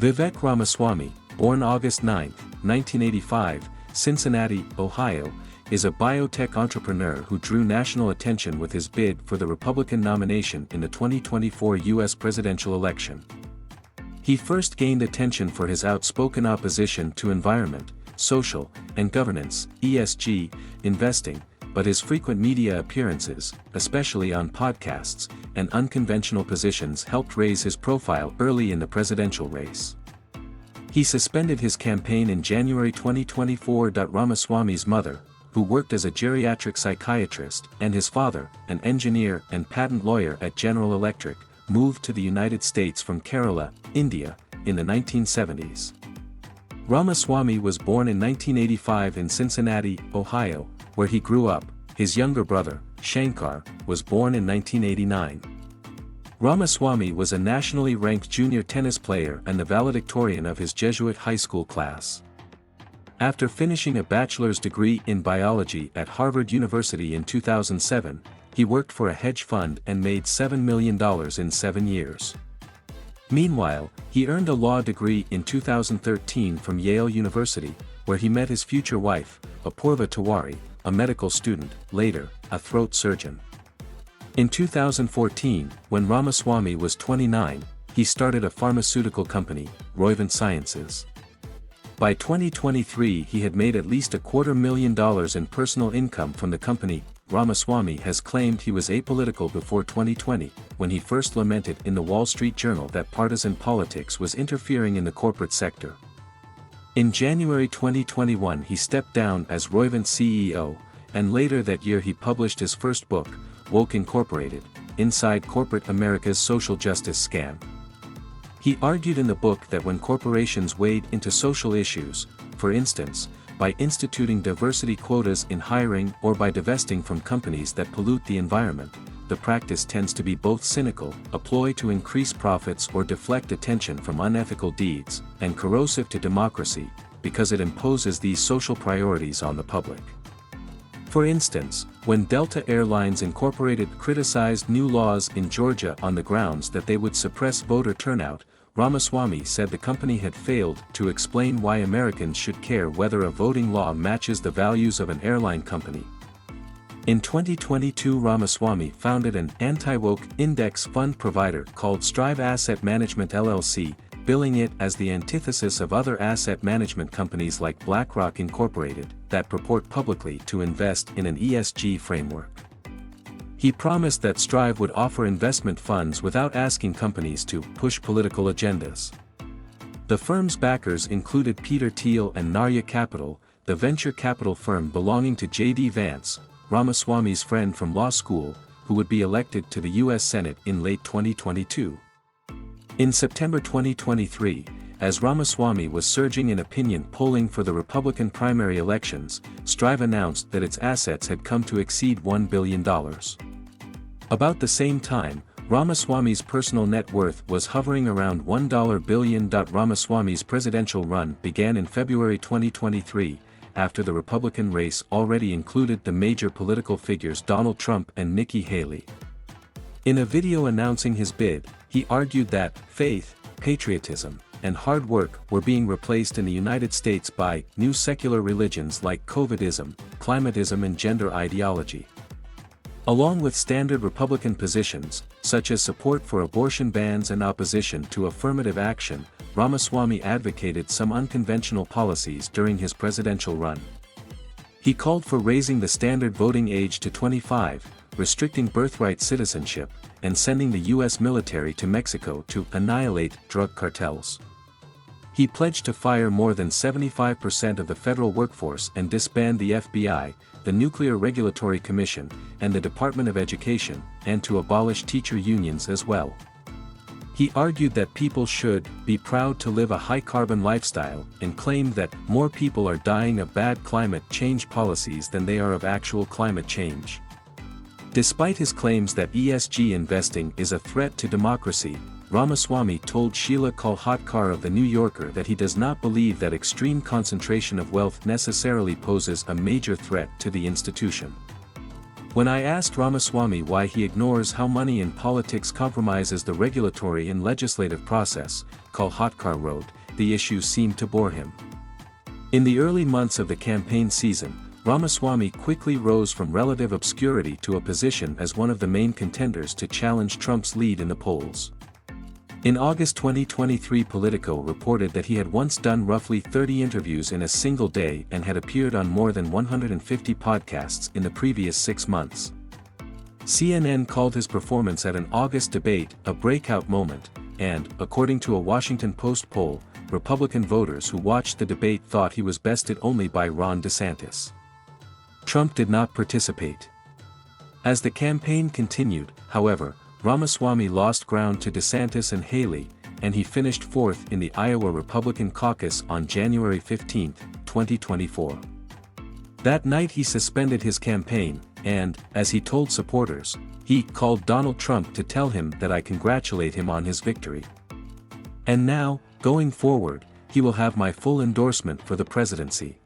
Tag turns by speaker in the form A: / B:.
A: Vivek Ramaswamy, born August 9, 1985, Cincinnati, Ohio, is a biotech entrepreneur who drew national attention with his bid for the Republican nomination in the 2024 U.S. presidential election. He first gained attention for his outspoken opposition to environment, social, and governance (ESG) investing, but his frequent media appearances, especially on podcasts, and unconventional positions helped raise his profile early in the presidential race. He suspended his campaign in January 2024. Ramaswamy's mother, who worked as a geriatric psychiatrist, and his father, an engineer and patent lawyer at General Electric, moved to the United States from Kerala, India, in the 1970s. Ramaswamy was born in 1985 in Cincinnati, Ohio, where he grew up. His younger brother, Shankar, was born in 1989. Ramaswamy was a nationally ranked junior tennis player and the valedictorian of his Jesuit high school class. After finishing a bachelor's degree in biology at Harvard University in 2007, he worked for a hedge fund and made $7 million in 7 years. Meanwhile, he earned a law degree in 2013 from Yale University, where he met his future wife, Apoorva Tiwari, a medical student, later, a throat surgeon. In 2014, when Ramaswamy was 29, he started a pharmaceutical company, Roivant Sciences. By 2023 he had made at least $250,000 in personal income from the company. Ramaswamy has claimed he was apolitical before 2020, when he first lamented in the Wall Street Journal that partisan politics was interfering in the corporate sector. In January 2021 he stepped down as Roivant CEO, and later that year he published his first book, Woke Incorporated, Inside Corporate America's Social Justice Scam. He argued in the book that when corporations wade into social issues, for instance, by instituting diversity quotas in hiring or by divesting from companies that pollute the environment, the practice tends to be both cynical, a ploy to increase profits or deflect attention from unethical deeds, and corrosive to democracy, because it imposes these social priorities on the public. For instance, when Delta Air Lines Incorporated criticized new laws in Georgia on the grounds that they would suppress voter turnout, Ramaswamy said the company had failed to explain why Americans should care whether a voting law matches the values of an airline company. In 2022 Ramaswamy founded an anti-woke index fund provider called Strive Asset Management LLC, billing it as the antithesis of other asset management companies like BlackRock Incorporated, that purport publicly to invest in an ESG framework. He promised that Strive would offer investment funds without asking companies to push political agendas. The firm's backers included Peter Thiel and Narya Capital, the venture capital firm belonging to J.D. Vance, Ramaswamy's friend from law school, who would be elected to the U.S. Senate in late 2022. In September 2023, as Ramaswamy was surging in opinion polling for the Republican primary elections, Strive announced that its assets had come to exceed $1 billion. About the same time, Ramaswamy's personal net worth was hovering around $1 billion. Ramaswamy's presidential run began in February 2023, after the Republican race already included the major political figures Donald Trump and Nikki Haley. In a video announcing his bid, he argued that faith, patriotism, and hard work were being replaced in the United States by new secular religions like COVIDism, climatism and gender ideology. Along with standard Republican positions, such as support for abortion bans and opposition to affirmative action, Ramaswamy advocated some unconventional policies during his presidential run. He called for raising the standard voting age to 25, restricting birthright citizenship, and sending the U.S. military to Mexico to annihilate drug cartels. He pledged to fire more than 75% of the federal workforce and disband the FBI, the Nuclear Regulatory Commission, and the Department of Education, and to abolish teacher unions as well. He argued that people should be proud to live a high-carbon lifestyle and claimed that more people are dying of bad climate change policies than they are of actual climate change. Despite his claims that ESG investing is a threat to democracy, Ramaswamy told Sheila Kolhatkar of The New Yorker that he does not believe that extreme concentration of wealth necessarily poses a major threat to the institution. When I asked Ramaswamy why he ignores how money in politics compromises the regulatory and legislative process, Kalhatkar wrote, the issue seemed to bore him. In the early months of the campaign season, Ramaswamy quickly rose from relative obscurity to a position as one of the main contenders to challenge Trump's lead in the polls. In August 2023, Politico reported that he had once done roughly 30 interviews in a single day and had appeared on more than 150 podcasts in the previous 6 months. CNN called his performance at an August debate a breakout moment, and, according to a Washington Post poll, Republican voters who watched the debate thought he was bested only by Ron DeSantis. Trump did not participate. As the campaign continued, however, Ramaswamy lost ground to DeSantis and Haley, and he finished fourth in the Iowa Republican caucus on January 15, 2024. That night he suspended his campaign, and, as he told supporters, he called Donald Trump to tell him that I congratulate him on his victory. And now, going forward, he will have my full endorsement for the presidency.